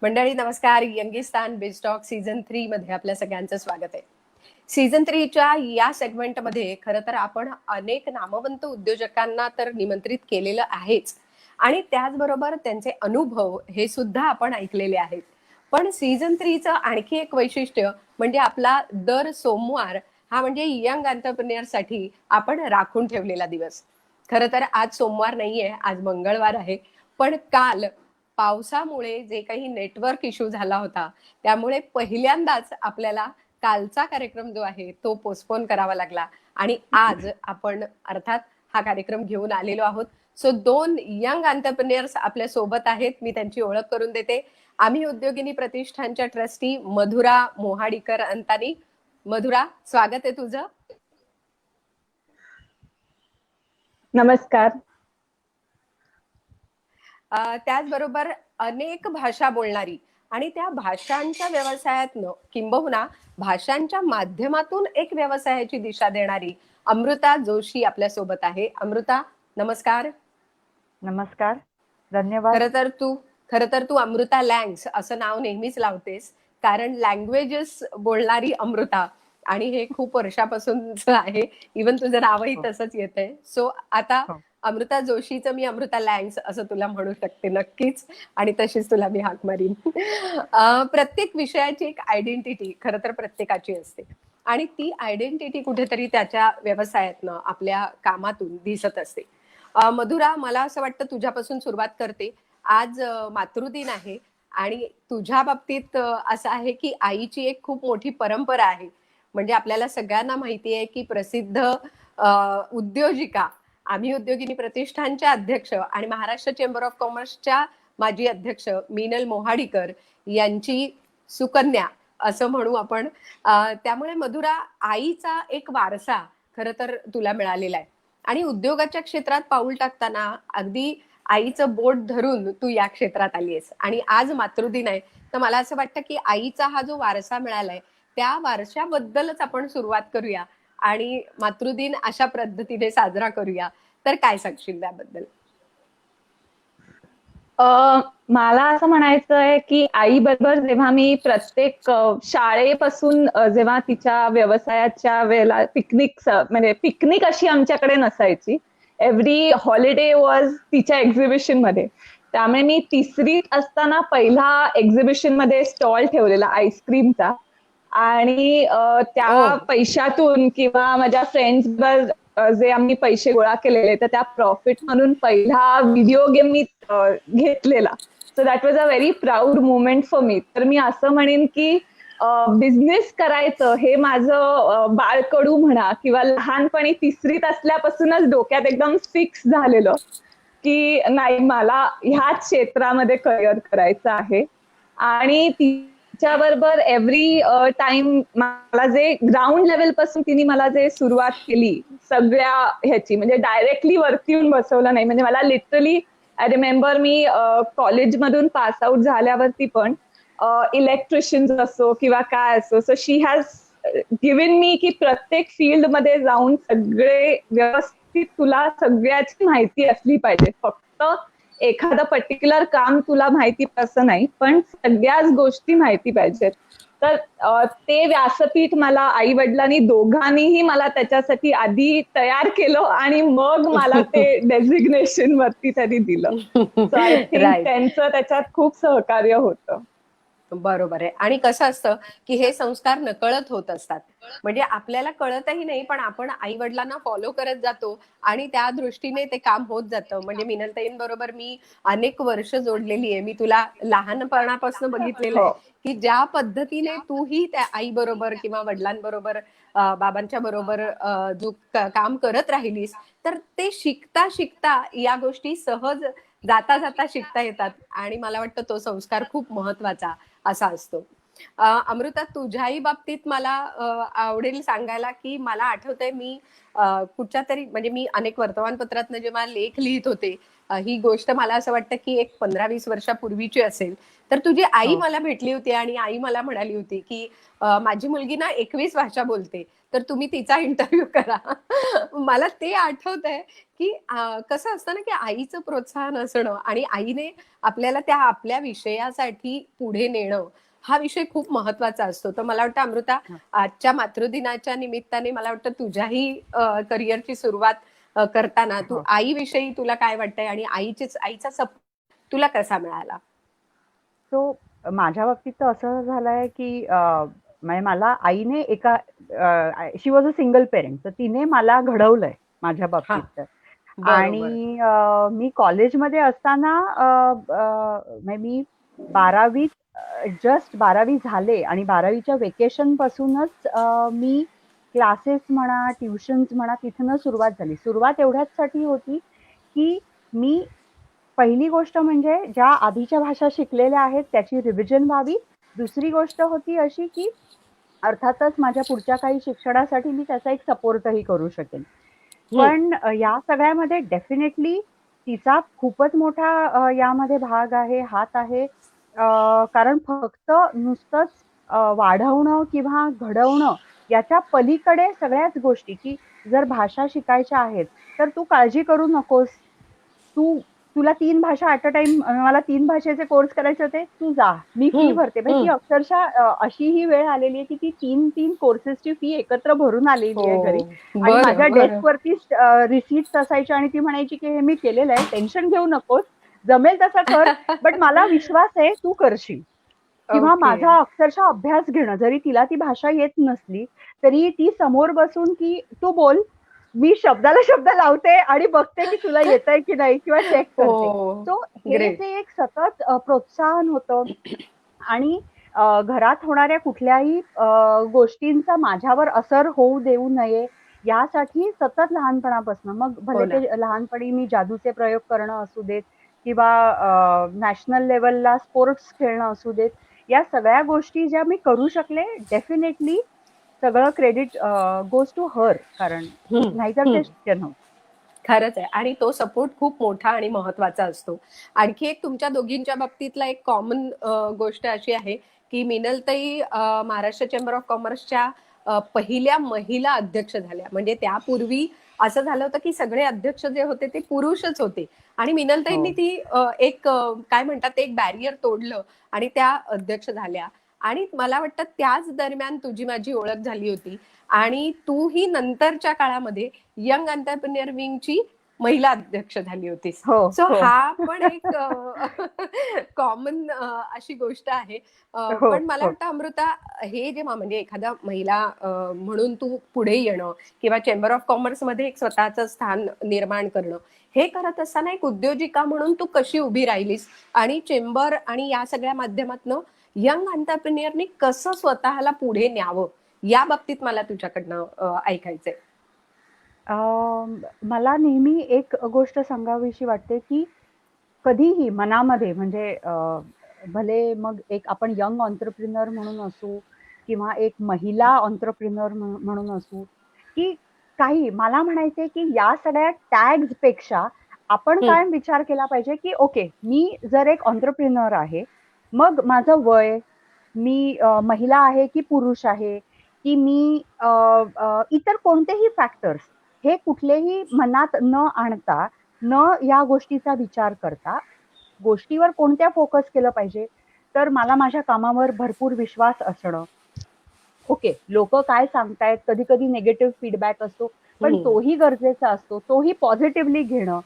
मंडळी नमस्कार. यंगिस्तान बिझटॉक सीझन 3 मध्ये आपल्या सगळ्यांचं स्वागत आहे. सीझन 3च्या या सेगमेंटमध्ये खरं तर आपण अनेक नामवंत उद्योजकांना तर निमंत्रित केलेलं आहेच आणि त्याचबरोबर त्यांचे अनुभव हे सुद्धा आपण ऐकलेले आहेत. पण सीझन 3चं आणखी एक वैशिष्ट्य म्हणजे आपला दर सोमवार हा म्हणजे यंग एंटरप्रेन्युअरसाठी आपण राखून ठेवलेला दिवस. खरं तर आज सोमवार नाहीये, आज मंगळवार आहे. पण काल पावसामुळे जे काही नेटवर्क इश्यू झाला होता त्यामुळे पहिल्यांदाच आपल्याला कालचा कार्यक्रम जो आहे तो पोस्टपोन करावा लागला आणि आज आपण अर्थात हा कार्यक्रम घेऊन आलेलो आहोत. सो 2 यंग एंटरप्रेन्युअर्स आपल्या सोबत आहेत. मी त्यांची ओळख करून देते. आम्ही उद्योगिनी प्रतिष्ठानच्या ट्रस्टी मधुरा मोहाडीकर अंतानी. मधुरा, स्वागत आहे तुझं. नमस्कार. त्याचबरोबर अनेक भाषा बोलणारी आणि त्या भाषांच्या व्यवसायातनं किंबहुना भाषांच्या माध्यमातून एक व्यवसायाची दिशा देणारी अमृता जोशी आपल्या सोबत आहे. अमृता, नमस्कार. नमस्कार, धन्यवाद. खरं तर तू अमृता लँग्स असं नाव नेहमीच लावतेस कारण लँग्वेजेस बोलणारी अमृता आणि हे खूप वर्षापासूनच आहे. इवन तुझं नावही तसंच येतंय. सो आता अमृता जोशीचं मी अमृता लँग्स असं तुला म्हणू शकते नक्कीच आणि तशीच तुला मी हाक मारीन. प्रत्येक विषयाची एक आयडेंटिटी खरं तर प्रत्येकाची असते आणि ती आयडेंटिटी कुठेतरी त्याच्या व्यवसायातनं आपल्या कामातून दिसत असते. मधुरा, मला असं वाटतं तुझ्यापासून सुरुवात करते. आज मातृदिन आहे आणि तुझ्या बाबतीत असं आहे की आईची एक खूप मोठी परंपरा आहे. म्हणजे आपल्याला सगळ्यांना माहिती आहे की प्रसिद्ध उद्योजिका, आम्ही उद्योगिनी प्रतिष्ठानच्या अध्यक्ष आणि महाराष्ट्र चेंबर ऑफ कॉमर्सच्या माजी अध्यक्ष मीनल मोहाडीकर यांची सुकन्या असं म्हणू आपण. त्यामुळे मधुरा, आईचा एक वारसा खरं तर तुला मिळालेला आहे आणि उद्योगाच्या क्षेत्रात पाऊल टाकताना अगदी आईचं बोट धरून तू या क्षेत्रात आली आहेस आणि आज मातृदिन आहे. तर मला असं वाटतं की आईचा हा जो वारसा मिळालाय त्या वारशाबद्दलच आपण सुरुवात करूया आणि मातृदिन अशा पद्धतीने साजरा करूया. तर काय सांगशील त्याबद्दल? मला असं म्हणायचं आहे की आई बरोबर जेव्हा मी प्रत्येक शाळेपासून जेव्हा तिच्या व्यवसायाच्या वेळेला म्हणजे पिकनिक अशी आमच्याकडे नसायची. एव्हरी हॉलिडे वॉज तिच्या एक्झिबिशन मध्ये. त्यामुळे मी 3रीत असताना पहिला एक्झिबिशन मध्ये स्टॉल ठेवलेला आईस्क्रीमचा आणि त्या पैशातून किंवा माझ्या फ्रेंड्स जे आम्ही पैसे गोळा केलेले तर त्या प्रॉफिट म्हणून पहिला व्हिडिओ गेम मी घेतलेला. So that was a very proud movement for me. तर मी असं म्हणेन की बिझनेस करायचं हे माझं बाळकडू म्हणा किंवा लहानपणी 3रीत असल्यापासूनच डोक्यात एकदम फिक्स झालेलं की नाही, मला ह्याच क्षेत्रामध्ये करिअर करायचं आहे. आणि तिच्याबरोबर एव्हरी टाइम मला जे ग्राउंड लेवल पासून तिने मला जे सुरुवात केली सगळ्या ह्याची, म्हणजे डायरेक्टली वरती येऊन बसवलं नाही. म्हणजे मला लिटरली आय रिमेंबर मी कॉलेजमधून पास आउट झाल्यावरती पण इलेक्ट्रिशियन्स असो किंवा काय असो, so she has given me की प्रत्येक फील्ड मध्ये जाऊन सगळे व्यवस्थित तुला सगळ्याची माहिती असली पाहिजे. फक्त एखादं पर्टिक्युलर काम तुला माहिती असं नाही, पण सगळ्याच गोष्टी माहिती पाहिजेत. तर ते व्यासपीठ मला आई वडिलांनी दोघांनीही मला त्याच्यासाठी आधी तयार केलं आणि मग मला ते डेझिग्नेशन वरती त्यांनी दिलं. सो आय थिंक त्यांचं त्याच्यात खूप सहकार्य होतं. बरोबर आहे. आणि कसं असतं की हे संस्कार नकळत होत असतात. म्हणजे आपल्याला कळतही नाही पण आपण आई वडिलांना फॉलो करत जातो आणि त्या दृष्टीने ते काम होत जातं. म्हणजे मिनलताईंबरोबर मी अनेक वर्ष जोडलेली आहे. मी तुला लहानपणापासून बघितलेलं आहे की ज्या पद्धतीने तूही त्या आई बरोबर किंवा वडिलांबरोबर बाबांच्या बरोबर जो काम करत राहिलीस तर ते शिकता शिकता या गोष्टी सहज जाता जाता शिकता येतात आणि मला वाटतं तो संस्कार खूप महत्वाचा असा असतो. अमृता, तुझ्याही बाबतीत मला आवडेल सांगायला की मला आठवतंय मी कुठच्या तरी म्हणजे मी अनेक वर्तमानपत्रातनं जेव्हा लेख लिहित होते, ही गोष्ट मला असं वाटतं की एक 15-20 वर्षापूर्वीची असेल. तर तुझी आई मला भेटली होती आणि आई मला म्हणाली होती की माझी मुलगी ना 21 भाषा बोलते, तर तुम्ही तिचा इंटरव्ह्यू करा. मला ते आठवतंय, की कसं असतं ना, की आईचं प्रोत्साहन असणं आणि आईने आपल्याला त्या आपल्या विषयासाठी पुढे नेणं, हा विषय खूप महत्वाचा असतो. तर मला वाटतं अमृता, आजच्या मातृदिनाच्या निमित्ताने मला वाटतं तुझ्याही करिअरची सुरुवात करताना तू आईविषयी तुला काय वाटतंय आणि आईचा सपोर्ट तुला कसा मिळाला? सो माझ्या बाबतीत तर असं झालंय की म्हणजे मला आईने एका शी वॉज अ सिंगल पेरेंट, तर तिने मला घडवलंय माझ्या बाबतीत तर. बरोबर. आणि मी कॉलेजमध्ये असताना म्हणजे मी 12वी जस्ट 12वी झाले आणि 12वीच्या वेकेशन पासूनच मी क्लासेस म्हणा, ट्युशन्स म्हणा, तिथनं सुरुवात झाली. सुरुवात एवढ्याचसाठी होती की मी पहिली गोष्ट म्हणजे ज्या आधीच्या भाषा शिकलेल्या आहेत त्याची रिव्हिजन व्हावी. दुसरी गोष्ट होती अशी की अर्थातच माझ्या पुढच्या काही शिक्षणासाठी मी त्याचा एक सपोर्टही करू शकेन. पण या सगळ्यामध्ये डेफिनेटली तिचा खूपच मोठा यामध्ये भाग आहे, हात आहे. कारण फक्त नुसतंच वाढवणं किंवा घडवणं याच्या पलीकडे सगळ्याच गोष्टी, की जर भाषा शिकायच्या आहेत, तर तू काळजी करू नकोस. तुला 3 भाषा ॲट अ टाईम, मला 3 भाषेचे कोर्स करायचे होते, तू जा. मी फी भरते. म्हणजे ती अक्षरशः अशी ही वेळ आलेली आहे, की ती 3 कोर्सेसची फी एकत्र भरून आलेली आहे घरी. आणि माझ्या डेस्कवरती रिसीट्स असायच्या आणि ती म्हणायची, की "हे मी केलेलं आहे. टेन्शन घेऊ नकोस. जमेल तसं कर. बट मला विश्वास आहे तू करशील." किंवा माझा अक्षरशः अभ्यास घेणं, जरी तिला ती भाषा येत नसली, तरी ती समोर बसून की "तू बोल." मी शब्दाला शब्द लावते आणि बघते की तुला येतंय की नाही किंवा चेक करते. सो हे जे एक सतत प्रोत्साहन होतं आणि घरात होणाऱ्या कुठल्याही गोष्टींचा माझ्यावर असर होऊ देऊ नये यासाठी सतत लहानपणापासून, मग भले ते लहानपणी मी जादूचे प्रयोग करणं असू देत किंवा नॅशनल लेवलला स्पोर्ट्स खेळणं असू देत, या सगळ्या गोष्टी ज्या मी करू शकले, डेफिनेटली सगळं क्रेडिट गोज टू हर. कारण नाहीतर ते शक्य नव्हतं. खरंच आहे. आणि तो सपोर्ट खूप मोठा आणि महत्वाचा असतो. आणखी एक तुमच्या दोघींच्या बाबतीतला एक कॉमन गोष्ट अशी आहे, की मिनलताई महाराष्ट्र चेंबर ऑफ कॉमर्सच्या पहिल्या महिला अध्यक्ष झाल्या. म्हणजे त्यापूर्वी असं झालं होतं, की सगळे अध्यक्ष जे होते ते पुरुषच होते. आणि मिनलताईंनी ती एक काय म्हणतात ते एक बॅरियर तोडलं आणि त्या अध्यक्ष झाल्या. आणि मला वाटतं त्याच दरम्यान तुझी माझी ओळख झाली होती. आणि तूही नंतरच्या काळामध्ये यंग एंटरप्रेन्युअर विंगची महिला अध्यक्ष झाली होतीस. सो हा पण एक कॉमन अशी गोष्ट आहे. पण मला वाटतं अमृता, हे जेव्हा म्हणजे एखादा महिला म्हणून तू पुढे येणं किंवा चेंबर ऑफ कॉमर्स मध्ये एक स्वतःचं स्थान निर्माण करणं, हे करत असताना एक उद्योजिका म्हणून तू कशी उभी राहिलीस आणि चेंबर आणि या सगळ्या माध्यमातून यंग एंटरप्रेन्युअरनी कसं स्वतःला पुढे न्यावं, या बाबतीत मला तुझ्याकडनं ऐकायचंय. मला नेहमी एक गोष्ट सांगावीशी वाटते, की कधीही मनामध्ये म्हणजे भले मग एक आपण यंग एंटरप्रेन्युअर म्हणून असू किंवा एक महिला एंटरप्रेन्युअर म्हणून असू, की काही मला म्हणायचंय, की या सगळ्या टॅग्स पेक्षा आपण काय विचार केला पाहिजे, की ओके, मी जर एक एंटरप्रेन्युअर आहे, मग माझं वय, मी महिला आहे की पुरुष आहे, की मी इतर कोणतेही फॅक्टर्स हे कुठलेही मनात न आणता, न या गोष्टीचा विचार करता, गोष्टीवर कोणत्या फोकस केलं पाहिजे, तर मला माझ्या कामावर भरपूर विश्वास असणं. ओके, लोक काय सांगतायत, कधी कधी निगेटिव्ह फीडबॅक असतो, पण तोही गरजेचा असतो. तोही पॉझिटिव्हली घेणं.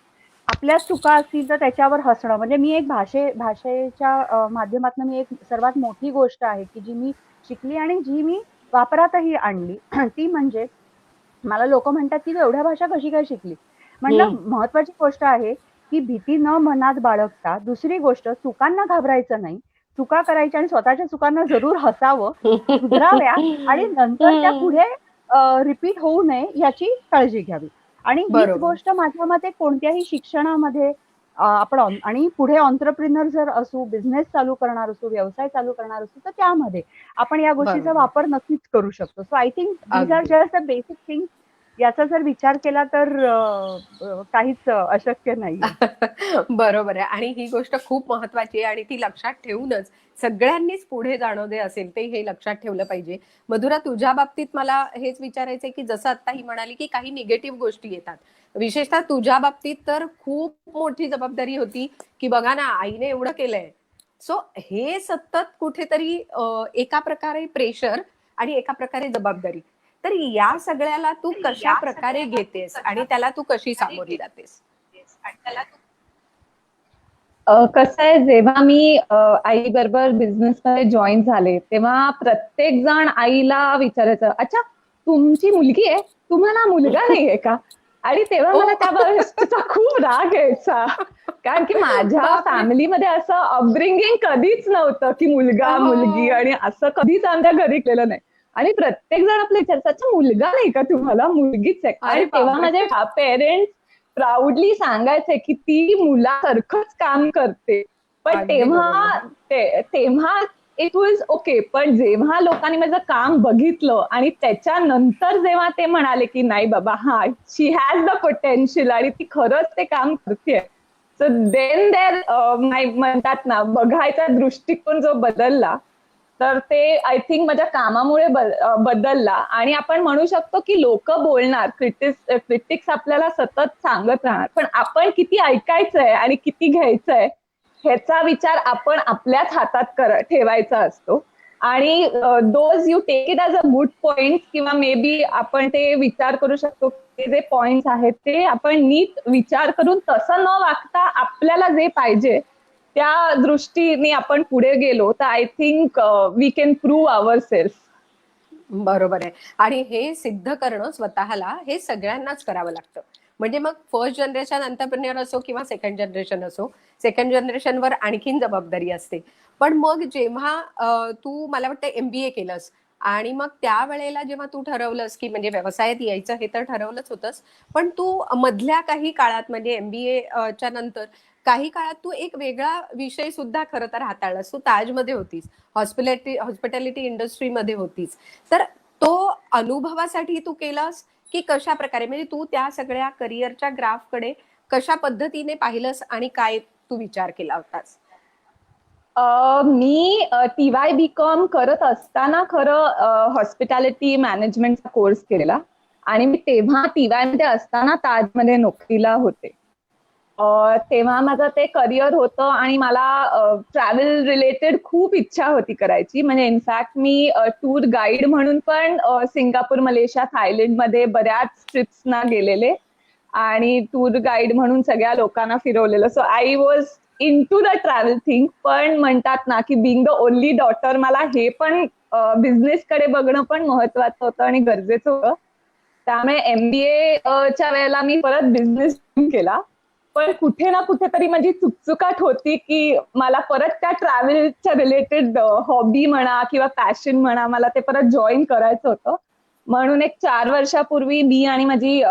आपल्या चुका असतील तर त्याच्यावर हसणं. म्हणजे मी एक भाषेच्या माध्यमातून मी एक सर्वात मोठी गोष्ट आहे की जी मी शिकली आणि जी मी वापरातही आणली ती म्हणजे, मला लोक म्हणतात की तू एवढ्या भाषा कशी काय शिकली. म्हटलं महत्वाची गोष्ट आहे की भीती न मनात बाळगता, दुसरी गोष्ट चुकांना घाबरायचं नाही, चुका करायच्या आणि स्वतःच्या चुकांना जरूर हसावं, सुधराव्या आणि नंतर त्या पुढे रिपीट होऊ नये याची काळजी घ्यावी. आणि हीच गोष्ट माझ्या मते कोणत्याही शिक्षणामध्ये आपण आणि पुढे एंटरप्रेन्युअर जर असू, बिझनेस चालू करणार असू, व्यवसाय चालू करणार असू, तर त्यामध्ये आपण या गोष्टीचा वापर नक्कीच करू शकतो. So I think these are just the basic things याचा जर विचार केला तर काहीच अशक्य नाहीये. बरोबर आहे. आणि ही गोष्ट खूप महत्वाची आहे आणि ती लक्षात ठेवूनच सगळ्यांनीच पुढे जाणं जे असेल ते हे लक्षात ठेवलं पाहिजे. मधुरा, तुझ्या बाबतीत मला हेच विचारायचंय की जसं आता ही म्हणाली की काही निगेटिव्ह गोष्टी येतात, विशेषतः तुझ्या बाबतीत तर खूप मोठी जबाबदारी होती की बघा ना आईने एवढं केलंय. सो हे सतत कुठेतरी एका प्रकारे प्रेशर आणि एका प्रकारे जबाबदारी. तर या सगळ्याला तू कशा प्रकारे घेतेस आणि त्याला तू कशी सामोरी जातेस? कसं आहे, जेव्हा मी आई बरोबर बिझनेस मध्ये जॉईन झाले तेव्हा प्रत्येक जण आईला विचारायचं, अच्छा तुमची मुलगी आहे, तुम्हाला मुलगा नाहीये का? आणि तेव्हा मला त्या गोष्टीचा खूप राग यायचा, कारण की माझ्या बापरे. फॅमिलीमध्ये असं अपब्रिंगिंग कधीच नव्हतं की मुलगा हो. मुलगी, आणि असं कधीच आमच्या घरी केलं नाही. आणि प्रत्येक जण आपल्या विचारतात, अच्छा मुलगा नाही का तुम्हाला, मुलगीच आहे. अरे आणि तेव्हा बापरे. माझे पेरेंट्स प्राऊडली सांगायचे की ती मुलासारखंच काम करते. पण अगदी बरोबर. तेव्हा इट वॉज ओके. पण जेव्हा लोकांनी माझं काम बघितलं आणि त्याच्यानंतर जेव्हा ते म्हणाले की नाही बाबा, हा शी हॅज द पोटेन्शियल आणि ती खरंच ते काम करते, सो देन देर म्हणतात ना, बघायचा दृष्टिकोन जो बदलला, तर ते आय थिंक माझ्या कामामुळे बदलला. आणि आपण म्हणू शकतो की लोक बोलणार, क्रिटिक्स आपल्याला सतत सांगत राहणार, पण आपण किती ऐकायचंय आणि किती घ्यायचंय ह्याचा विचार आपण आपल्याच हातात ठेवायचा असतो. आणि those you take it as a good point, किंवा मे बी आपण ते विचार करू शकतो की जे पॉइंट्स आहेत ते आपण नीट विचार करून तसं न वागता आपल्याला जे पाहिजे त्या दृष्टीने आपण पुढे गेलो तर I think we can prove our self. बरोबर आहे. आणि हे सिद्ध करणं स्वतःला हे सगळ्यांनाच करावं लागतं. म्हणजे मग फर्स्ट जनरेशन एंटरप्रेन्योर असो किंवा सेकंड जनरेशन असो, सेकंड जनरेशनवर आणखीन जबाबदारी असते. पण मग जेव्हा तू मला वाटतं MBA केलंस आणि मग त्यावेळेला जेव्हा तू ठरवलंस की म्हणजे व्यवसायात यायचं हे तर ठरवलंच होतंस, पण तू मधल्या काही काळात म्हणजे MBA च्या नंतर काही काळात तू एक वेगळा विषय सुद्धा खरं तर हाताळलास. तू ताजमध्ये होतीस, हॉस्पिटॅलिटी इंडस्ट्रीमध्ये होतीस. तर तो अनुभवासाठी तू केलास की कशा प्रकारे, म्हणजे तू त्या सगळ्या करिअरच्या ग्राफकडे कशा पद्धतीने पाहिलंस आणि काय तू विचार केला होतास? मी TY BCom करत असताना खरं हॉस्पिटॅलिटी मॅनेजमेंटचा कोर्स केलेला. आणि मी तेव्हा TY मध्ये असताना ताजमध्ये नोकरीला होते. तेव्हा माझं ते करिअर होतं आणि मला ट्रॅव्हल रिलेटेड खूप इच्छा होती करायची. म्हणजे इनफॅक्ट मी टूर गाईड म्हणून पण सिंगापूर, मलेशिया, थायलंडमध्ये बऱ्याच ट्रिप्सना गेलेले आणि टूर गाईड म्हणून सगळ्या लोकांना फिरवलेलं. So I was into the travel thing. पण म्हणतात ना की बिंग द ओनली डॉटर मला हे पण बिझनेस कडे बघणं पण महत्वाचं होतं आणि गरजेचं होतं. त्यामुळे MBA च्या वेळेला मी परत बिझनेस केला. पण कुठे ना कुठेतरी माझी चुकचुकाट होती की मला परत त्या ट्रॅव्हलच्या रिलेटेड हॉबी म्हणा किंवा पॅशन म्हणा, मला ते परत जॉईन करायचं होतं. म्हणून एक 4 वर्षापूर्वी मी आणि माझी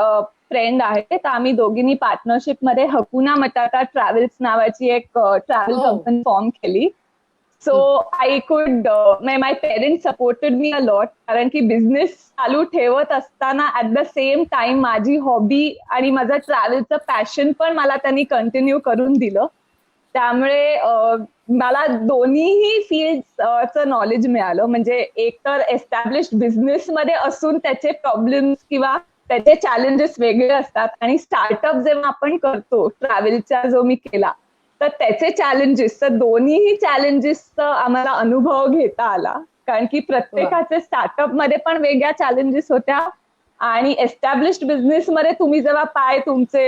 फ्रेंड आहे, तर आम्ही दोघींनी पार्टनरशिप मध्ये हकुना मटाटा ट्रॅव्हल्स नावाची एक ट्रॅव्हल हो. कंपनी फॉर्म केली. So I could my parents supported me a lot, कारण की बिझनेस चालू ठेवत असताना ऍट द सेम टाइम माझी हॉबी आणि माझं ट्रॅव्हलचं पॅशन पण मला त्यांनी कंटिन्यू करून दिलं. त्यामुळे मला दोन्हीही फील्डचं नॉलेज मिळालं. म्हणजे एक तर एस्टॅब्लिश्ड बिझनेस मध्ये असून त्याचे प्रॉब्लेम्स किंवा त्याचे चॅलेंजेस वेगळे असतात, आणि स्टार्टअप जेव्हा आपण करतो ट्रॅव्हलचा जो मी केला तर त्याचे चॅलेंजेस, तर दोन्हीही चॅलेंजेसचा आम्हाला अनुभव घेता आला. कारण की प्रत्येकाचे स्टार्टअप मध्ये पण वेगळ्या चॅलेंजेस होत्या आणि एस्टॅब्लिश्ड बिझनेस मध्ये तुम्ही जेव्हा पाय तुमचे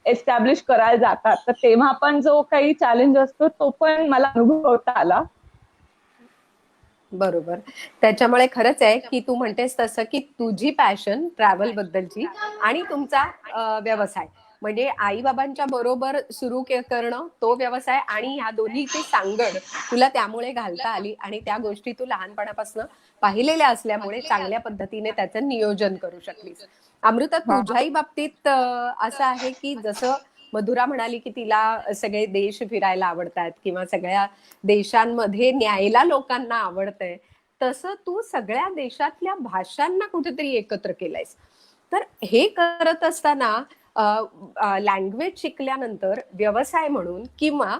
एस्टॅब्लिश करायला जातात तर तेव्हा पण जो काही चॅलेंज असतो तो पण मला अनुभवता आला. बरोबर. त्याच्यामुळे खरंच आहे की तू म्हणतेस तसं की तुझी पॅशन ट्रॅव्हल बद्दलची आणि तुमचा व्यवसाय म्हणजे आई बाबांच्या बरोबर सुरू करणं तो व्यवसाय आणि ह्या दोन्हीची सांगड तुला त्यामुळे घालता आली आणि त्या गोष्टी तू लहानपणापासून पाहिलेल्या असल्यामुळे चांगल्या पद्धतीने त्याचं नियोजन करू शकलीस. अमृता, तुझ्याही बाबतीत असं आहे की जसं मधुरा म्हणाली की तिला सगळे देश फिरायला आवडतात किंवा सगळ्या देशांमध्ये न्यायला लोकांना आवडतंय, तसं तू सगळ्या देशातल्या भाषांना कुठेतरी एकत्र केलंयस. तर हे करत असताना लँग्वेज शिकल्यानंतर व्यवसाय म्हणून किंवा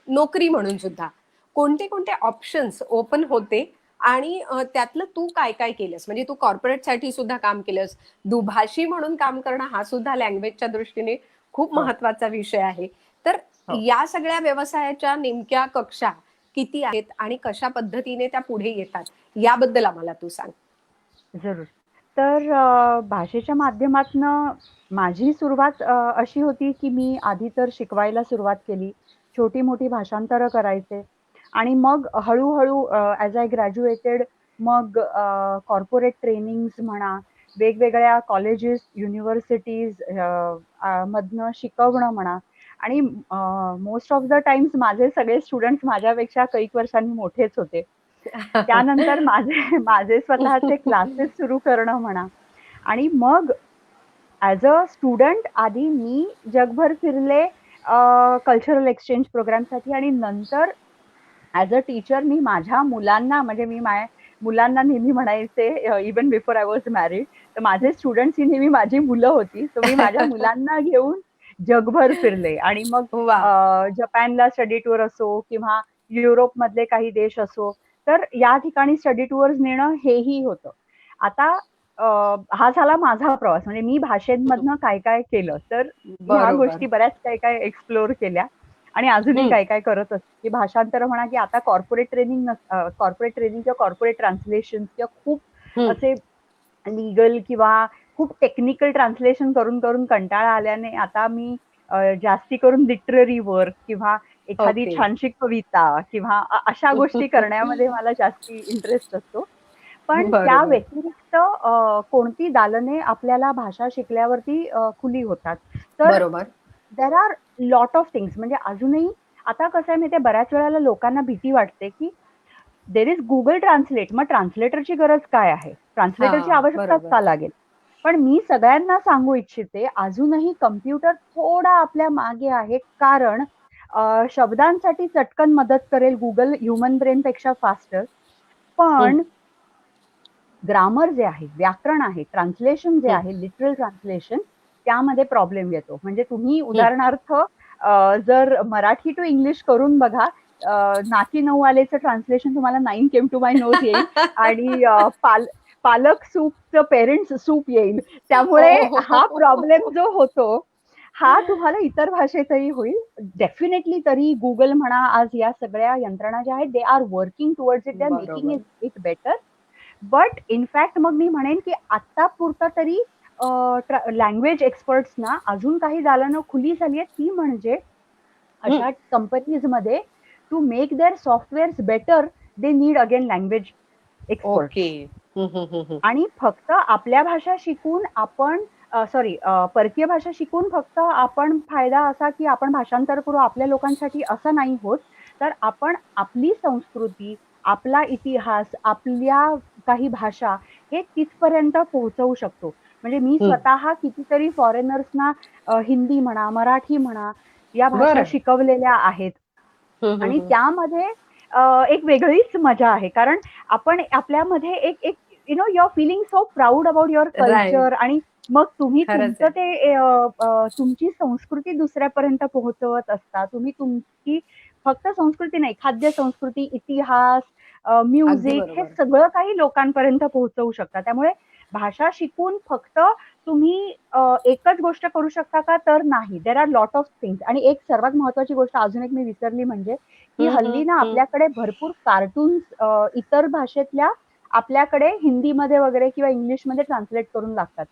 नोकरी म्हणून सुद्धा कोणते कोणते ऑप्शन्स ओपन होते आणि त्यातलं तू काय काय केलंस? म्हणजे तू कॉर्पोरेट साठी सुद्धा काम केलंस, दुभाषी म्हणून काम करणं हा सुद्धा लँग्वेजच्या दृष्टीने खूप हो, महत्वाचा विषय आहे. तर हो. या सगळ्या व्यवसायाच्या नेमक्या कक्षा किती आहेत आणि कशा पद्धतीने त्या पुढे येतात याबद्दल आम्हाला तू सांग. जरूर. तर भाषेच्या माध्यमातनं माझी सुरुवात अशी होती, की मी आधी तर शिकवायला सुरुवात केली. छोटी-मोठी भाषांतरं करायचे आणि मग हळू-हळू ॲज आय ग्रॅज्युएटेड मग कॉर्पोरेट ट्रेनिंग्ज म्हणा, वेगवेगळ्या कॉलेजेस, युनिव्हर्सिटीज मधनं शिकवणं म्हणा आणि मोस्ट ऑफ द टाईम्स माझे सगळे स्टुडंट्स माझ्यापेक्षा कैक वर्षांनी मोठेच होते. त्यानंतर माझे माझे स्वतःचे क्लासेस सुरू करणं म्हणा आणि मग ॲज अ स्टुडंट आधी मी जगभर फिरले कल्चरल एक्सचेंज प्रोग्रामसाठी आणि नंतर ॲज अ टीचर मी माझ्या मुलांना म्हणजे मी माझ्या मुलांना नेहमी म्हणायचे even before I was married तर माझे स्टुडंट्स ही नेहमी माझी मुलं होती. सो मी माझ्या मुलांना घेऊन जगभर फिरले आणि मग वा. जपानला स्टडी टूर असो किंवा युरोपमधले काही देश असो तर या ठिकाणी स्टडी टूर्स नेणं हेही होतं. आता हा झाला माझा प्रवास म्हणजे मी भाषेमधनं काय काय केलं तर ह्या बरोबर. गोष्टी बऱ्याच काय काय एक्सप्लोर केल्या आणि अजूनही हम्म, काय काय करत असते की भाषांतर म्हणा की आता कॉर्पोरेट ट्रेनिंग किंवा कॉर्पोरेट ट्रान्सलेशन किंवा खूप हम्म. असे लीगल किंवा खूप टेक्निकल ट्रान्सलेशन करून करून कंटाळा आल्याने आता मी जास्ती करून लिटररी वर्क किंवा एखादी ओके. छानशी कविता किंवा अशा गोष्टी करण्यामध्ये मला जास्ती इंटरेस्ट असतो. पण त्या बरोबर. व्यतिरिक्त कोणती दालने आपल्याला भाषा शिकल्यावरती खुली होतात. तर बरोबर. There are lot of things म्हणजे अजूनही आता कसं आहे माहितीये बऱ्याच वेळेला लोकांना भीती वाटते की देर इज गुगल ट्रान्सलेट मग ट्रान्सलेटरची गरज काय आहे? हा. ट्रान्सलेटरची आवश्यकताच बरोबर. का लागेल? पण मी सगळ्यांना सांगू इच्छिते अजूनही कम्प्युटर थोडा आपल्या मागे आहे कारण शब्दांसाठी चटकन मदत करेल गुगल ह्युमन ब्रेन पेक्षा फास्टर हम्म, पण ग्रामर जे आहे, व्याकरण आहे, ट्रान्सलेशन जे हम्म, आहे, लिटरल ट्रान्सलेशन त्यामध्ये प्रॉब्लेम येतो. म्हणजे तुम्ही हम्म. उदाहरणार्थ जर मराठी टू इंग्लिश करून बघा, नाकी नऊ आलेचं ट्रान्सलेशन तुम्हाला 9 केम टू माय नोज येईल आणि पालक सूपचं पेरेंट्स सूप येईल. त्यामुळे हा ओ. प्रॉब्लेम जो होतो, हा तुम्हाला इतर भाषेतही होईल. डेफिनेटली तरी Google म्हणा, आज या सगळ्या यंत्रणा ज्या आहेत, they are working towards it, they are making बरोबर. It better. बट इनफॅक्ट मग मी म्हणेन की आतापुरता तरी लँग्वेज एक्सपर्ट्सना अजून काही दालनं खुली झाली आहेत ती म्हणजे हम्म. अशा कंपनीजमध्ये to make their softwares better they need again language okay. Experts आणि फक्त आपल्या भाषा शिकून आपण परकीय भाषा शिकून फक्त आपण फायदा असा की आपण भाषांतर करू आपल्या लोकांसाठी असं नाही होत तर आपण आपली संस्कृती आपला इतिहास आपल्या काही भाषा हे तिथपर्यंत पोहोचवू शकतो म्हणजे मी हम्म. स्वतः कितीतरी फॉरेनर्सना हिंदी म्हणा मराठी म्हणा या भाषा बरं. शिकवलेल्या आहेत हम्म, आणि हम्म, त्यामध्ये एक वेगळीच मजा आहे कारण आपण आपल्यामध्ये एक एक you are feeling so proud about your right. Culture आणि मग तुम्ही खरंच तुमचं आहे. ते तुमची संस्कृती दुसऱ्यापर्यंत पोहोचवत असता तुम्ही तुमची फक्त संस्कृती नाही खाद्य संस्कृती इतिहास अगदी म्युझिक हे बरोबर. सगळं काही लोकांपर्यंत पोहोचवू शकता त्यामुळे भाषा शिकून फक्त तुम्ही एकच गोष्ट करू शकता का तर नाही there are lot of things आणि एक सर्वात महत्वाची गोष्ट अजून एक मी विसरली म्हणजे की हम्म, हम्म, हल्ली ना हम्म. आपल्याकडे भरपूर कार्टून्स इतर भाषेतल्या आपल्याकडे हिंदीमध्ये वगैरे किंवा इंग्लिशमध्ये ट्रान्सलेट करून लागतात.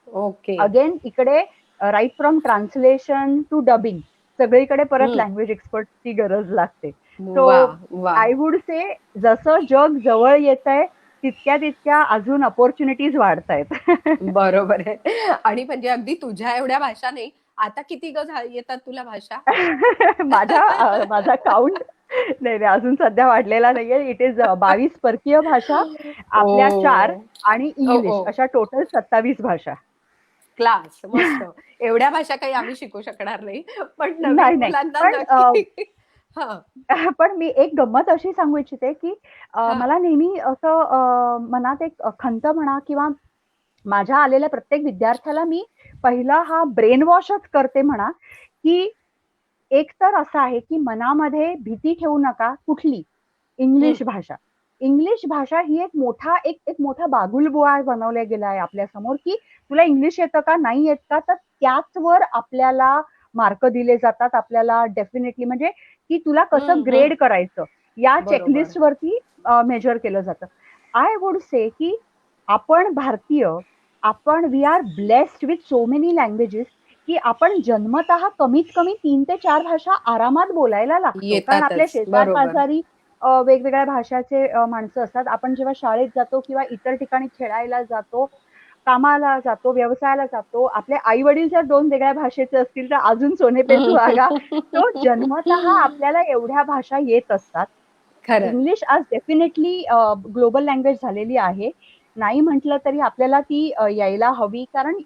ओके. अगेन इकडे right from translation to dubbing सगळीकडे परत हम्म. लँग्वेज एक्सपर्टची गरज लागते. वा. सो वा. आय वुड से जसं जग जवळ येत आहे तितक्या तितक्या अजून अपॉर्च्युनिटीज वाढत आहेत. बरोबर आहे. आणि म्हणजे अगदी तुझ्या एवढ्या भाषा नाही. आता किती येतात तुला भाषा? माझा काउंट नाही नाही अजून सध्या वाढलेला नाहीये. इट इज 22 परकीय भाषा, आपल्या 4 ओ. आणि ओ, इंग्लिश ओ. अशा टोटल 27 भाषा. क्लास. मस्त. एवढ्या भाषा काही आम्ही शिकू शकणार नाही. पण नवीन नाही, नाही. मुलांना पण नक्की. हां. पण मी एक गंमत अशी सांगू इच्छिते, की हां. मला नेहमी असं मनात एक खंत म्हणा किंवा माझ्या आलेल्या प्रत्येक विद्यार्थ्याला मी पहिला हा ब्रेन वॉशच करते म्हणा, की एक तर असं आहे की मनामध्ये भीती ठेवू नका. कुठली? इंग्लिश भाषा. इंग्लिश भाषा ही एक मोठा बागुलबुवा बनवला गेला आहे आपल्या समोर, की तुला इंग्लिश येतं का, नाही येत का, तर त्याचवर आपल्याला मार्क दिले जातात. आपल्याला डेफिनेटली म्हणजे की तुला कसं ग्रेड करायचं या बरोबर. चेकलिस्ट वरती मेजर केलं जातं. आय वुड से की आपण भारतीय, we are blessed with so many languages, की आपण जन्मतः कमीत कमी 3 ते 4 भाषा आरामात बोलायला लागतो. कारण आपल्या येतातच. बरोबर. शेजार-पाजारी वेगवेगळ्या भाषाचे माणसं असतात. आपण जेव्हा शाळेत जातो किंवा इतर ठिकाणी खेळायला जातो, कामाला जातो, व्यवसायाला जातो, आपले आई-वडील जर 2 वेगळ्या भाषेचे असतील तर अजून सोने पे सुहागा. तो जन्मतः आपल्याला एवढ्या भाषा येत असतात. खरं. इंग्लिश आज डेफिनेटली ग्लोबल लँग्वेज झालेली आहे. नाही म्हटलं तरी आपल्याला ती यायला हवी, कारण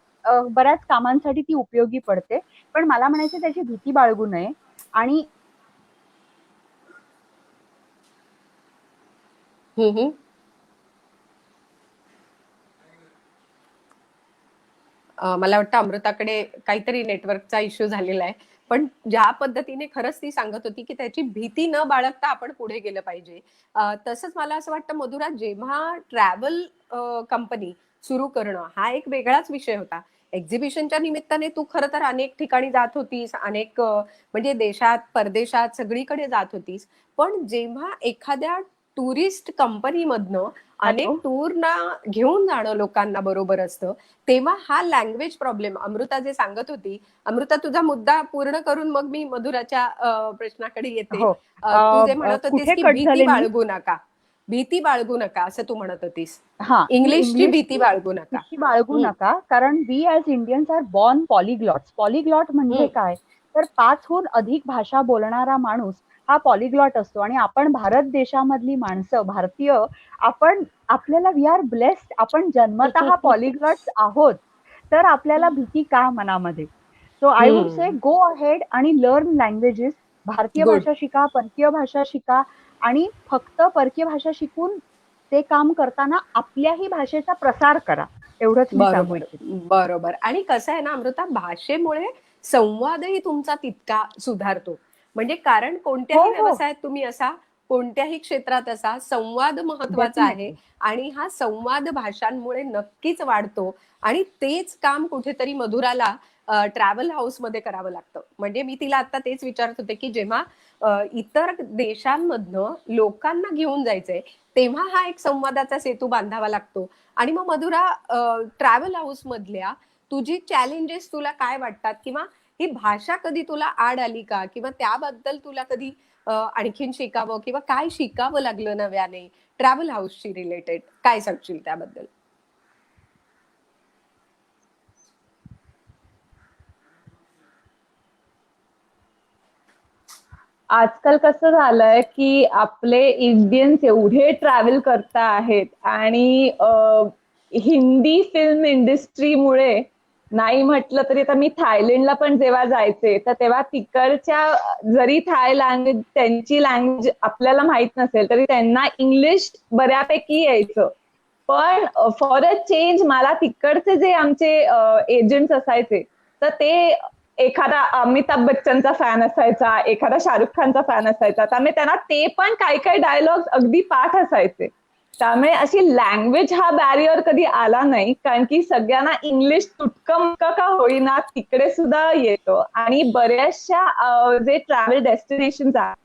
बऱ्याच कामांसाठी ती उपयोगी पडते. पण मला म्हणायचं त्याची भीती बाळगू नये. आणि मला वाटतं अमृताकडे काहीतरी नेटवर्कचा इश्यू झालेला आहे. पण ज्या पद्धतीने खरंच ती सांगत होती, की त्याची भीती न बाळगता आपण पुढे गेलं पाहिजे. तसंच मला असं वाटतं मधुरा, जेव्हा ट्रॅव्हल कंपनी सुरू करणं हा एक वेगळाच विषय होता. एक्झिबिशनच्या निमित्ताने तू खरं तर अनेक ठिकाणी जात होतीस, अनेक म्हणजे देशात, परदेशात सगळीकडे जात होतीस. पण जेव्हा एखाद्या टुरिस्ट कंपनीमधनं अनेक हॅलो? टूरना घेऊन जाणं लोकांना बरोबर असतं, तेव्हा हा लँग्वेज प्रॉब्लेम अमृता जे सांगत होती. अमृता, तुझा मुद्दा पूर्ण करून मग मी मधुराच्या प्रश्नाकडे येते. हो. तू जे म्हणत होतीस कुठे की कट भीती झाले मी? बाळगू नका. भीती बाळगू नका असं तू म्हणत होतीस. हां, इंग्लिशची भीती बाळगू नका. भीती बाळगू नका, कारण we as Indians are born polyglots. Polyglot म्हणजे काय? तर 5हून अधिक भाषा बोलणारा माणूस हा पॉलिग्लॉट असतो. आणि आपण भारत देशामधली माणसं, भारतीय, आपल्याला वी आर ब्लेस्ड. आपण जन्मतः पॉलिग्लॉट्स आहोत. तर आपल्याला भीती का मनामध्ये? So I would say go ahead आणि लर्न लँग्वेजेस. भारतीय गुड. भाषा शिका, परकीय भाषा शिका. आणि फक्त परकीय भाषा शिकून ते काम करताना आपल्याही भाषेचा प्रसार करा. एवढंच मी सांगू बरोबर, इच्छिते. बरोबर. आणि कसं आहे ना अमृता, भाषेमुळे संवादही तुमचा तितका सुधारतो. म्हणजे कारण कोणत्याही हो. व्यवसायात तुम्ही असा, कोणत्याही क्षेत्रात असा, संवाद महत्वाचा आहे. डेफिनेटली. आणि हा संवाद भाषांमुळे नक्कीच वाढतो. आणि तेच काम कुठेतरी मधुराला ट्रॅव्हल हाऊसमध्ये करावं लागतं. म्हणजे मी तिला आता तेच विचारत होते, की जेव्हा इतर देशांमधनं लोकांना घेऊन जायचंय, तेव्हा हा एक संवादाचा सेतू बांधावा लागतो. आणि मग मधुरा, ट्रॅव्हल हाऊस मधल्या तुझी चॅलेंजेस तुला काय वाटतात, किंवा ही भाषा कधी तुला आड आली का, किंवा त्याबद्दल तुला कधी आणखीन शिकावं किंवा काय शिकावं लागलं नव्याने ट्रॅव्हल हाऊसशी रिलेटेड, काय सांगशील त्याबद्दल? आजकाल कसं झालंय की आपले इंडियन्स एवढे ट्रॅव्हल करता आहेत आणि हिंदी फिल्म इंडस्ट्रीमुळे नाही म्हटलं तरी, आता मी थायलंडला पण जेव्हा जायचे तर तेव्हा तिकडच्या, जरी थाय लँग्वेज त्यांची लँग्वेज आपल्याला माहित नसेल तरी त्यांना इंग्लिश बऱ्यापैकी यायचं. पण फॉर अ चेंज मला तिकडचे जे आमचे एजंट्स असायचे तर ते एखादा अमिताभ बच्चनचा फॅन असायचा, एखादा शाहरुख खानचा फॅन असायचा, त्यामुळे त्यांना ते पण काही काही डायलॉग अगदी पाठ असायचे. त्यामुळे अशी लँग्वेज हा बॅरियर कधी आला नाही, कारण की सगळ्यांना इंग्लिश तुटकं का होईना तिकडे सुद्धा येतो. आणि बऱ्याचशा जे ट्रॅव्हल डेस्टिनेशन्स आहेत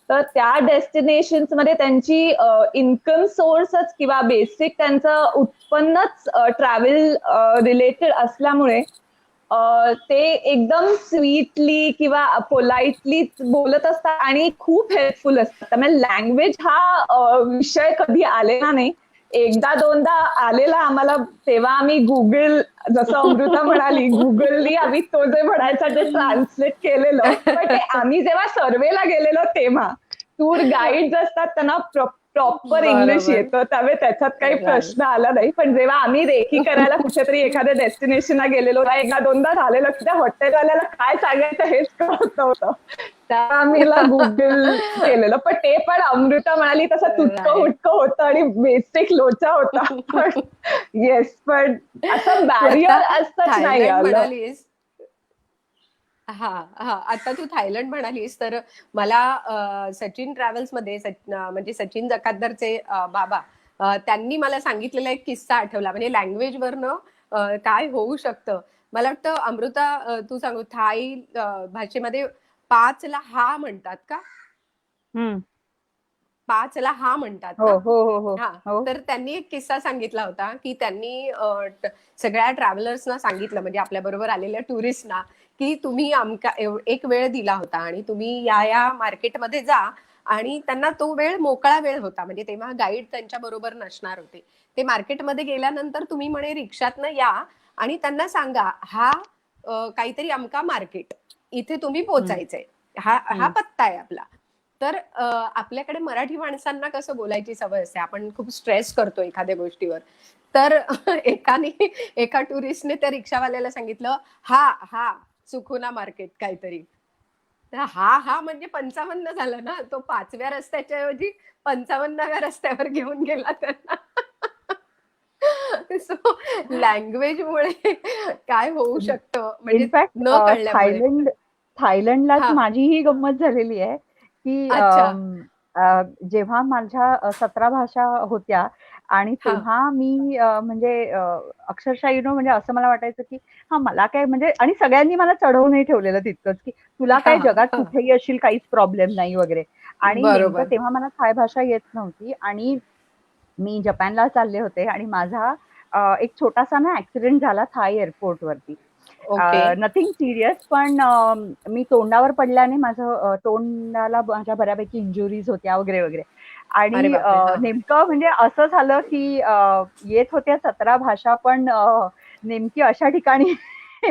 तर त्या डेस्टिनेशन्स मध्ये त्यांची इन्कम सोर्सच किंवा बेसिक त्यांचं उत्पन्नच ट्रॅव्हल रिलेटेड असल्यामुळे ते एकदम स्वीटली किंवा पोलाइटली बोलत असतात आणि खूप हेल्पफुल असतात. त्यामुळे लँग्वेज हा विषय कधी आलेला नाही. एकदा दोनदा आलेला आम्हाला, तेव्हा आम्ही गुगल, जसं अमृता म्हणाली, गुगलनी आम्ही तो जे म्हणायचा ते ट्रान्सलेट केलेलं. पण ते आम्ही जेव्हा सर्वेला गेलेलो तेव्हा टूर गाईड असतात त्यांना प्रॉपर इंग्लिश बरोबर. येतं, त्यामुळे त्याच्यात काही Right. प्रश्न आला नाही. पण जेव्हा आम्ही रेकी करायला कुठेतरी एखाद्या डेस्टिनेशनला गेलेलो, एकदा दोनदा झालेलं की त्या हॉटेलवाल्याला काय सांगायचं हेच कळत नव्हतं. आम्हीला गुगल केलेलं, पण ते पण अमृता म्हणाली तसं तुटकं Right. हुटकं होतं आणि बेसिक लोचा होता. पण येस, पण असं तू आता बॅरियर असतच नाही थायलंड आलं. म्हणालीस. हा हा, आता तू थायलंड म्हणालीस तर मला सचिन ट्रॅव्हल्स मध्ये म्हणजे सचिन जकातदारचे बाबा, त्यांनी मला सांगितलेला एक किस्सा आठवला, म्हणजे लँग्वेज वरनं काय होऊ शकतं. मला वाटतं अमृता, तू सांगू, थाई भाषेमध्ये 5ला हा म्हणतात का? हम्म. 5ला हा म्हणतात हो ना? हो हो हो हा, हो. तर त्यांनी एक किस्सा सांगितला होता की त्यांनी सगळ्या ट्रॅव्हलर्सना सांगितलं, म्हणजे आपल्या बरोबर आलेल्या टुरिस्टना, की तुम्ही एक वेळ दिला होता आणि तुम्ही या मार्केटमध्ये जा. आणि त्यांना तो वेळ मोकळा वेळ होता, म्हणजे तेव्हा गाईड त्यांच्या बरोबर नसणार होते. ते मार्केटमध्ये गेल्यानंतर तुम्ही म्हणे रिक्षातनं या आणि त्यांना सांगा हा काहीतरी अमका मार्केट, इथे तुम्ही हम्म, पोचायचंय, हा हा हम्म. पत्ता आहे आपला. तर आपल्याकडे मराठी माणसांना कसं बोलायची सवय असते, आपण खूप स्ट्रेस करतो एखाद्या गोष्टीवर. तर एका टुरिस्टने त्या रिक्षावाल्याला सांगितलं हा हा सुखुना मार्केट काहीतरी. तर हा हा म्हणजे 55 झालं ना, तो 5व्या रस्त्याच्या ऐवजी 55व्या रस्त्यावर घेऊन गेला त्यांना. सो लँग्वेजमुळे काय होऊ शकतं, म्हणजे इनफॅक्ट न कळल्यामुळे. थायलंडलाच हा, माझी ही गंमत झालेली आहे की अच्छा. जेव्हा माझ्या 17 भाषा होत्या आणि हा तेव्हा मी म्हणजे अक्षरशः म्हणजे असं मला वाटायचं की हा मला काय म्हणजे, आणि सगळ्यांनी मला चढवूनही ठेवलेलं तितकंच की तुला हा काय जगात हा, कुठेही असशील काहीच प्रॉब्लेम नाही वगैरे. आणि नेमकं बरोबर. तेव्हा मला थाय भाषा येत नव्हती आणि मी जपानला चालले होते आणि माझा एक छोटासा ना ऍक्सिडेंट झाला थाय एअरपोर्ट वरती. ओके. नथिंग सिरियस, पण मी तोंडावर पडल्याने माझं तोंडाला माझ्या बऱ्यापैकी इंजुरीज होत्या वगैरे वगैरे. अरे आणि बापरे, हा हा. नेमकं म्हणजे असं झालं की येत होत्या 17 भाषा, पण नेमकी अशा ठिकाणी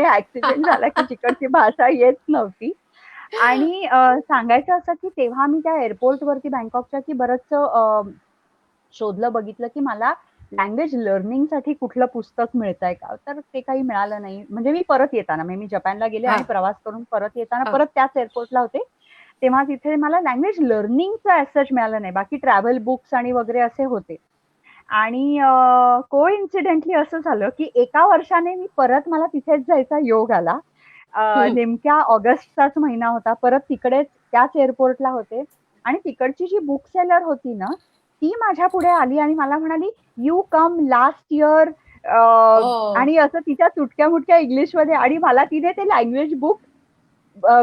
ऍक्सिडेंट झाला की जिकडची भाषा येत नव्हती. आणि सांगायचं असं की तेव्हा मी त्या एअरपोर्ट वरती बँकॉकच्या की बरंचसं शोधलं, बघितलं की मला लँग्वेज लर्निंगसाठी कुठलं पुस्तक मिळतंय का? तर ते काही मिळालं नाही. म्हणजे मी परत येताना, म्हणजे मी जपानला गेले हा आणि प्रवास करून परत येताना हा, परत त्याच एअरपोर्टला होते. तेव्हा तिथे मला लँग्वेज लर्निंगचं ॲज सच मिळालं नाही. बाकी ट्रॅव्हल बुक्स आणि वगैरे असे होते. आणि कोइन्सिडेंटली असं झालं की एका वर्षाने मी परत, मला तिथेच जायचा योग आला. हम्म. नेमक्या ऑगस्टचाच महिना होता. परत तिकडेच त्याच एअरपोर्टला होते आणि तिकडची जी बुक सेलर होती ना, ती माझ्या पुढे आली आणि मला म्हणाली, "यू कम लास्ट इयर." ओ, आणि असं तिच्या तुटक्या-मुटक्या इंग्लिशमध्ये, आणि मला तिने ते लँग्वेज बुक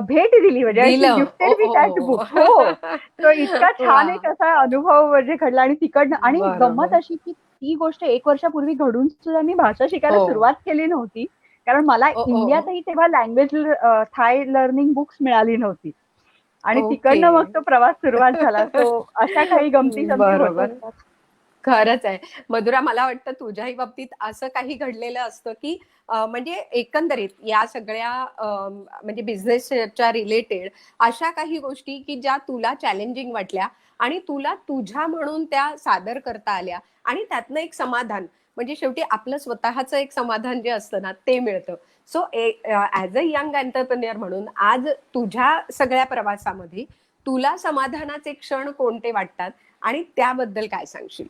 भेट दिली, म्हणजे शी दिलं. ओ गिफ्टेड मी दॅट ओ. बुक. हो. तो इतका वा, छान एक असा अनुभव म्हणजे घडला आणि तिकडनं, आणि गंमत बरोबर. अशी की ती गोष्ट 1 वर्षापूर्वी घडून सुद्धा मी भाषा शिकायला हो. सुरुवात केली नव्हती. कारण मला ओ ओ, इंडियातही तेव्हा लँग्वेज थाय लर्निंग बुक्स मिळाली नव्हती. आणि ओके. तिकडनं मग तो प्रवास सुरुवात झाला. सो अशा काही गमती-जमती होत बरोबर. असतात. खरंच आहे. मधुरा, मला वाटतं तुझ्याही बाबतीत असं काही घडलेलं असतं, की म्हणजे एकंदरीत या सगळ्या म्हणजे बिझनेसच्या रिलेटेड अशा काही गोष्टी, की ज्या तुला चॅलेंजिंग वाटल्या आणि तुला तुझ्या म्हणून त्या सादर करता आल्या आणि त्यातनं एक समाधान, म्हणजे शेवटी आपलं स्वतःचं एक समाधान जे असतं ना, ते मिळतं. So as a young entrepreneur म्हणून आज तुझ्या सगळ्या प्रवासामध्ये तुला समाधानाचे क्षण कोणते वाटतात आणि त्याबद्दल काय सांगशील?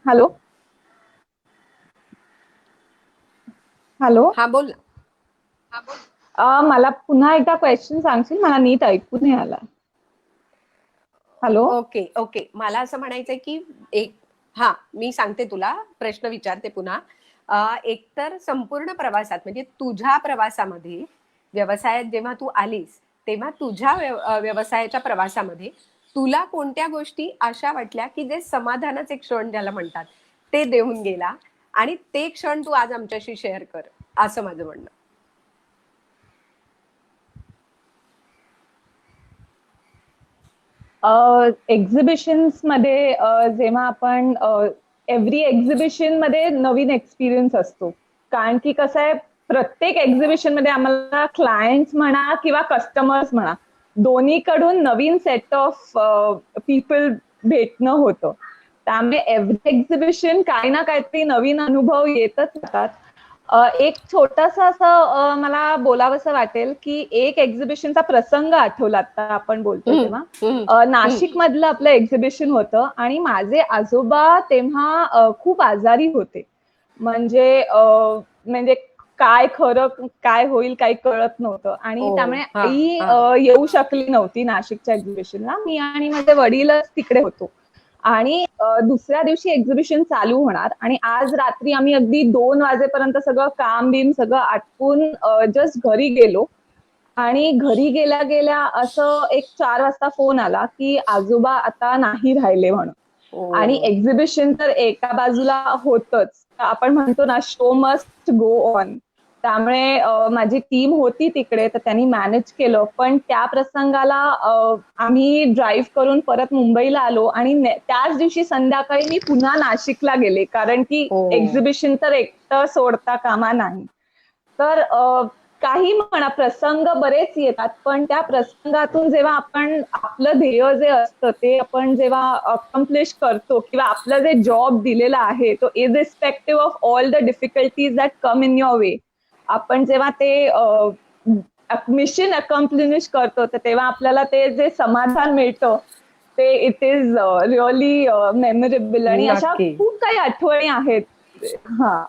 Hello hello. हा, बोल ना. मला पुन्हा एकदा क्वेश्चन सांगशील, मला नीट ऐकू नाही आला. हॅलो. ओके ओके, मला असं म्हणायचंय की एक, हा, मी सांगते तुला, प्रश्न विचारते पुन्हा. एकतर संपूर्ण प्रवासात, म्हणजे तुझ्या प्रवासामध्ये, व्यवसायात जेव्हा तू आलीस, तेव्हा तुझ्या व्यवसायाच्या प्रवासामध्ये तुला कोणत्या गोष्टी अशा वाटल्या की जे समाधानाचे क्षण ज्याला म्हणतात ते देऊन गेला, आणि ते क्षण तू आज आमच्याशी शेअर कर, असं माझं म्हणणं. एक्झिबिशन्स मध्ये जेव्हा आपण एव्हरी एक्झिबिशन मध्ये नवीन एक्सपिरियन्स असतो. कारण की कसं आहे, प्रत्येक एक्झिबिशन मध्ये आम्हाला क्लायंट्स म्हणा किंवा कस्टमर्स म्हणा, दोन्हीकडून नवीन सेट ऑफ पीपल भेटणं होतं. त्यामुळे एव्हरी एक्झिबिशन काही ना काहीतरी नवीन अनुभव येतच राहतात. एक छोटस असं मला बोलावंसं वाटेल की एक एक्झिबिशनचा प्रसंग आठवला आता आपण बोलतोय हम्म, तेव्हा. हम्म, नाशिक मधलं आपलं एक्झिबिशन होतं आणि माझे आजोबा तेव्हा खूप आजारी होते. म्हणजे काय खरं काय होईल काही कळत नव्हतं आणि ओ त्यामुळे हा आई हा येऊ शकली नव्हती नाशिकच्या एक्झिबिशनला. मी आणि माझे वडीलच तिकडे होतो. आणि दुसऱ्या दिवशी एक्झिबिशन चालू होणार आणि आज रात्री आम्ही अगदी 2 वाजेपर्यंत सगळं काम बिम सगळं आटपून जस्ट घरी गेलो. आणि घरी गेल्या गेल्या असं एक 4 वाजता फोन आला की आजोबा आता नाही राहिले म्हणून. ओ आणि एक्झिबिशन तर एका बाजूला होतच. आपण म्हणतो ना शो मस्ट गो ऑन. त्यामुळे माझी टीम होती तिकडे तर त्यांनी मॅनेज केलं. पण त्या प्रसंगाला आम्ही ड्राईव्ह करून परत मुंबईला आलो आणि त्याच दिवशी संध्याकाळी मी पुन्हा नाशिकला गेले. कारण की ओ एक्झिबिशन तर एकटं सोडता कामा नाही. तर काही म्हणा प्रसंग बरेच येतात पण त्या प्रसंगातून जेव्हा आपण आपलं ध्येय जे असतं ते आपण जेव्हा अकम्प्लिश करतो किंवा आपलं जे जॉब दिलेला आहे तो irrespective of all the difficulties that come in your way आपण जेव्हा ते मिशन अकम्प्लिश करतो तर तेव्हा आपल्याला ते जे समाधान मिळतं ते इट इज रिअली मेमोरेबल आणि अशा नक्की. खूप काही आठवणी आहेत. हा.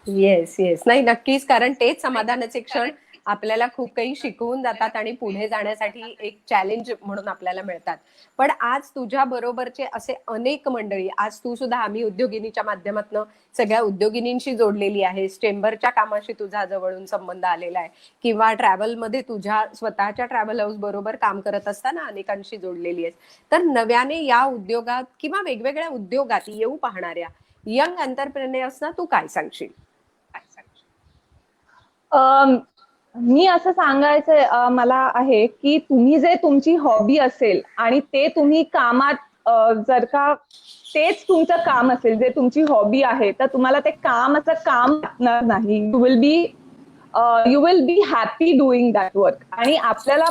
येस येस नाही नक्कीच कारण तेच समाधानाचे क्षण आपल्याला खूप काही शिकवून जातात आणि पुढे जाण्यासाठी एक चॅलेंज म्हणून आपल्याला मिळतात. पण आज तुझ्या बरोबरचे असे अनेक मंडळी आज तू सुद्धा आम्ही उद्योगिनीच्या माध्यमातून सगळ्या उद्योगिनींशी जोडलेली आहेस. चेंबरच्या कामाशी तुझा जवळून संबंध आलेला आहे किंवा ट्रॅव्हलमध्ये तुझ्या स्वतःच्या ट्रॅव्हल हाऊस बरोबर काम करत असताना अनेकांशी जोडलेली आहेस. तर नव्याने या उद्योगात किंवा वेगवेगळ्या उद्योगात येऊ पाहणाऱ्या यंग एंटरप्रेन्युअर्सना तू काय सांगशील? मी असं सांगायचं मला आहे की तुम्ही जे तुमची हॉबी असेल आणि ते तुम्ही कामात जर का तेच तुमचं काम असेल जे तुमची हॉबी आहे तर तुम्हाला ते काम असं काम वाटणार नाही. You will be happy doing that work. आणि आपल्याला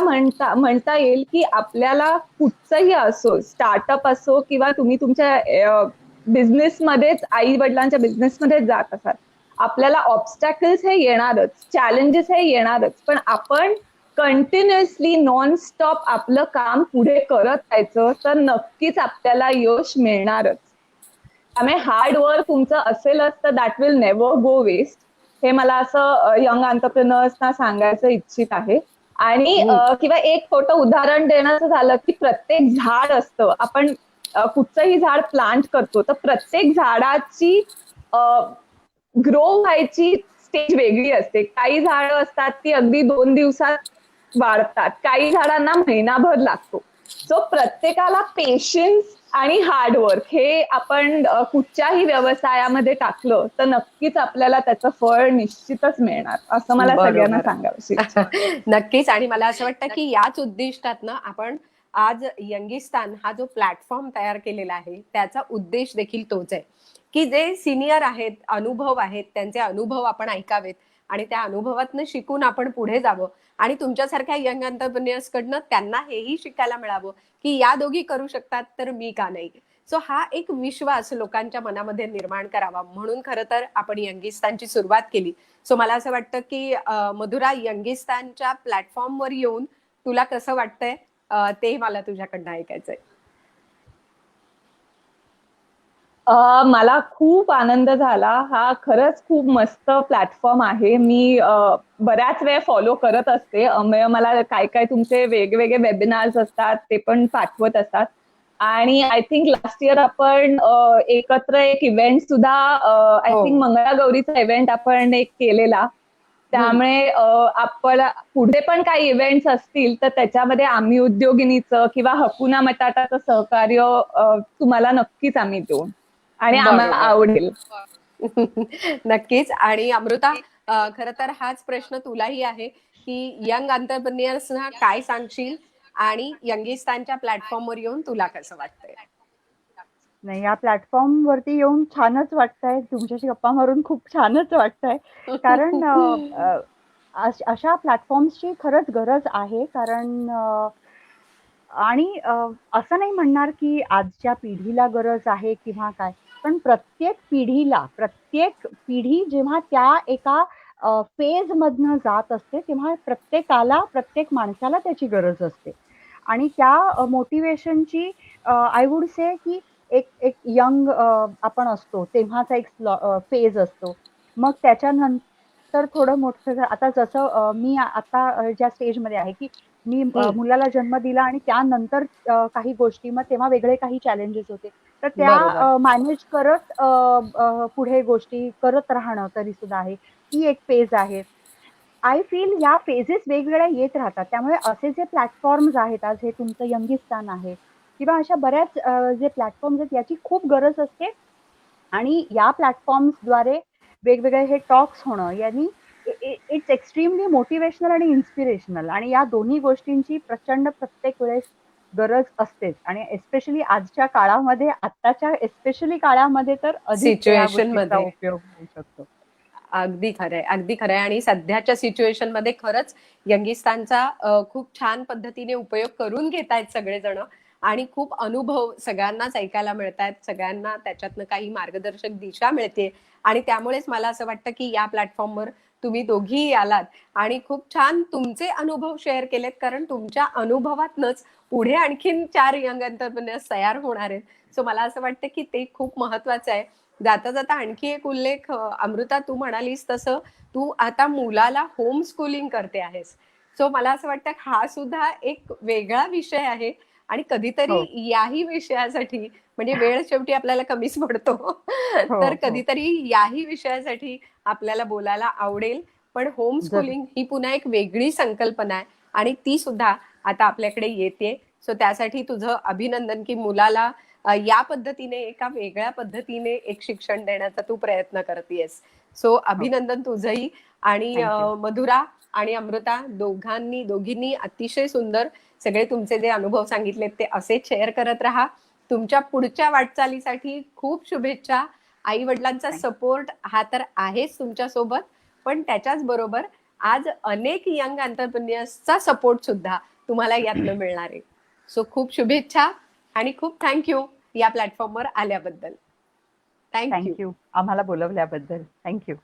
म्हणता येईल की आपल्याला कुठचंही असो स्टार्टअप असो किंवा तुम्ही तुमच्या बिझनेसमध्येच आई वडिलांच्या बिझनेसमध्येच जात असाल आपल्याला ऑब्स्टॅकल्स हे येणारच चॅलेंजेस हे येणारच पण आपण कंटिन्युअसली नॉन स्टॉप आपलं काम पुढे करत राहायचं तर नक्कीच आपल्याला यश मिळणारच. त्यामुळे हार्ड वर्क तुमचं असेलच तर that will never go waste. हे मला असं यंग एंटरप्रेन्युअर्सना सांगायचं इच्छित आहे. आणि किंवा एक छोटं उदाहरण देण्याचं झालं की प्रत्येक झाड असतं आपण कुठचंही झाड प्लांट करतो तर प्रत्येक झाडाची ग्रो व्हायची स्टेज वेगळी असते. काही झाडं असतात ती अगदी 2 दिवसात वाढतात काही झाडांना महिनाभर लागतो. सो प्रत्येकाला पेशन्स आणि हार्डवर्क हे आपण कुठच्याही व्यवसायामध्ये टाकलं तर नक्कीच आपल्याला त्याचं फळ निश्चितच मिळणार असं मला सगळ्यांना बरोबर. सांगावं इच्छा. नक्कीच आणि मला असं वाटतं की याच उद्दिष्टातनं आपण आज यंगिस्तान हा जो प्लॅटफॉर्म तयार केलेला आहे त्याचा उद्देश देखील तोच आहे की जे सिनियर आहेत अनुभव आहेत त्यांचे अनुभव आपण ऐकावेत आणि त्या अनुभवातनं शिकून आपण पुढे जावं आणि तुमच्यासारख्या यंग एंटरप्रेन्युअर्स कडनं त्यांना हेही शिकायला मिळावं की या दोघी करू शकतात तर मी का नाही. सो हा एक विश्वास लोकांच्या मनामध्ये निर्माण करावा म्हणून खरं तर आपण यंगिस्तानची सुरुवात केली. सो मला असं वाटतं की मधुरा यंगिस्तानच्या प्लॅटफॉर्मवर येऊन तुला कसं वाटतंय ते मला तुझ्याकडनं ऐकायचंय. मला खूप आनंद झाला. हा खरंच खूप मस्त प्लॅटफॉर्म आहे. मी बऱ्याच वेळ फॉलो करत असते. मला काय काय तुमचे वेगवेगळे वेबिनार्स असतात ते पण पाठवत असतात. आणि आय थिंक लास्ट इयर आपण एकत्र एक इव्हेंट सुद्धा आय हो. थिंक मंगळागौरीचा इव्हेंट आपण एक केलेला. त्यामुळे आपण पुढे पण काही इव्हेंट्स असतील तर त्याच्यामध्ये आम्ही उद्योगिनीचं किंवा हकुना मटाटाचं सहकार्य तुम्हाला नक्कीच आम्ही देऊ आणि आम्हाला बरोबर. आवडेल. नक्कीच आणि अमृता खरं तर हाच प्रश्न तुलाही आहे की यंग एंटरप्रेन्युअर्सना काय सांगशील आणि यंगिस्तानच्या प्लॅटफॉर्मवर येऊन तुला कसं वाटतंय. नाही या प्लॅटफॉर्म वरती येऊन छानच वाटतंय. तुमच्याशी गप्पा मारून खूप छानच वाटतंय. कारण अशा प्लॅटफॉर्म्सची खरंच गरज आहे. कारण आणि असं नाही म्हणणार की आजच्या पिढीला गरज आहे किंवा काय. पण प्रत्येक पिढी जेव्हा त्या एका फेज मधनं जात असते, तेव्हा प्रत्येक माणसाला त्याची गरज असते. आणि त्या मोटिवेशनची आय वुड से की एक एक यंग आपण असतो तेव्हाचा एक फेज असतो. मग त्याच्यानंतर थोडं मोठं आता जसं मी आता ज्या स्टेजमध्ये आहे की मी मुलाला जन्म दिला आणि त्यानंतर काही गोष्टी मग तेव्हा वेगळे काही चॅलेंजेस होते. तर बरोबर. त्या मॅनेज करत पुढे गोष्टी करत राहणं तरी सुद्धा आहे. ती एक फेज आहे. आय फील या फेजेस वेगवेगळ्या येत राहतात. त्यामुळे असे जे प्लॅटफॉर्म्स आहेत, आज हे तुमचं यंगिस्तान आहे किंवा अशा बऱ्याच जे प्लॅटफॉर्म्स आहेत याची खूप गरज असते. आणि या प्लॅटफॉर्म्सद्वारे वेगवेगळे हे टॉक्स होणं यांनी इट्स एक्स्ट्रीमली मोटिवेशनल आणि इन्स्पिरेशनल, आणि या दोन्ही गोष्टींची प्रचंड प्रत्येक वेळेस गरज असतेच. आणि एस्पेशली आजच्या काळामध्ये, आत्ताच्या एस्पेशली काळामध्ये तर अधिक या सिच्युएशन गोष्टींचा मध्ये उपयोग होऊ शकतो. अगदी खरंय, अगदी खरंय. आणि सध्याच्या सिच्युएशन मध्ये खरंच यंगिस्तानचा खूप छान पद्धतीने उपयोग करून घेतायत सगळेजण आणि खूप अनुभव सगळ्यांनाच ऐकायला मिळतायत, सगळ्यांना त्याच्यातनं काही मार्गदर्शक दिशा मिळते. आणि त्यामुळेच मला असं वाटतं की या प्लॅटफॉर्मवर तुम्ही दोघीही आलात आणि खूप छान तुमचे अनुभव शेअर केलेत, कारण तुमच्या अनुभवातनच पुढे आणखीन 4 यंग एंटरप्रेन्युअर्स तयार होणार आहेत. सो मला असं वाटतं की ते खूप महत्वाचं आहे. जाता जाता आणखी एक उल्लेख, अमृता, तू म्हणालीस तसं तू आता मुलाला होम स्कूलिंग करते आहेस. सो मला असं वाटतं हा सुद्धा एक वेगळा विषय आहे आणि हो, कधीतरी याही विषयासाठी, म्हणजे वेळ शेवटी आपल्याला कमीच पडतो, हो, तर हो. कधीतरी याही विषयासाठी आपल्याला बोलायला आवडेल. पण होम जरूर. स्कूलिंग ही पुन्हा एक वेगळी संकल्पना आहे आणि ती सुद्धा आता आपल्याकडे येते. सो त्यासाठी तुझं अभिनंदन की मुलाला या पद्धतीने, एका वेगळ्या पद्धतीने एक शिक्षण देण्याचा तू प्रयत्न करतेयस. सो हो. अभिनंदन तुझंही. आणि थँक यू. मधुरा आणि अमृता दोघींनी अतिशय सुंदर सगळे तुमचे जे अनुभव सांगितलेत ते असेच शेअर करत राहा. तुमच्या पुढच्या वाटचालीसाठी खूप शुभेच्छा. आई वडिलांचा सपोर्ट हा तर आहेच तुमच्या सोबत, पण त्याच्याच बरोबर आज अनेक यंग एंटरप्रेन्युअर्सचा सपोर्ट सुद्धा तुम्हाला यातनं मिळणार आहे. सो खूप शुभेच्छा आणि खूप थँक्यू या प्लॅटफॉर्मवर आल्याबद्दल. थँक्यू. Thank you. आम्हाला बोलवल्याबद्दल. Thank you.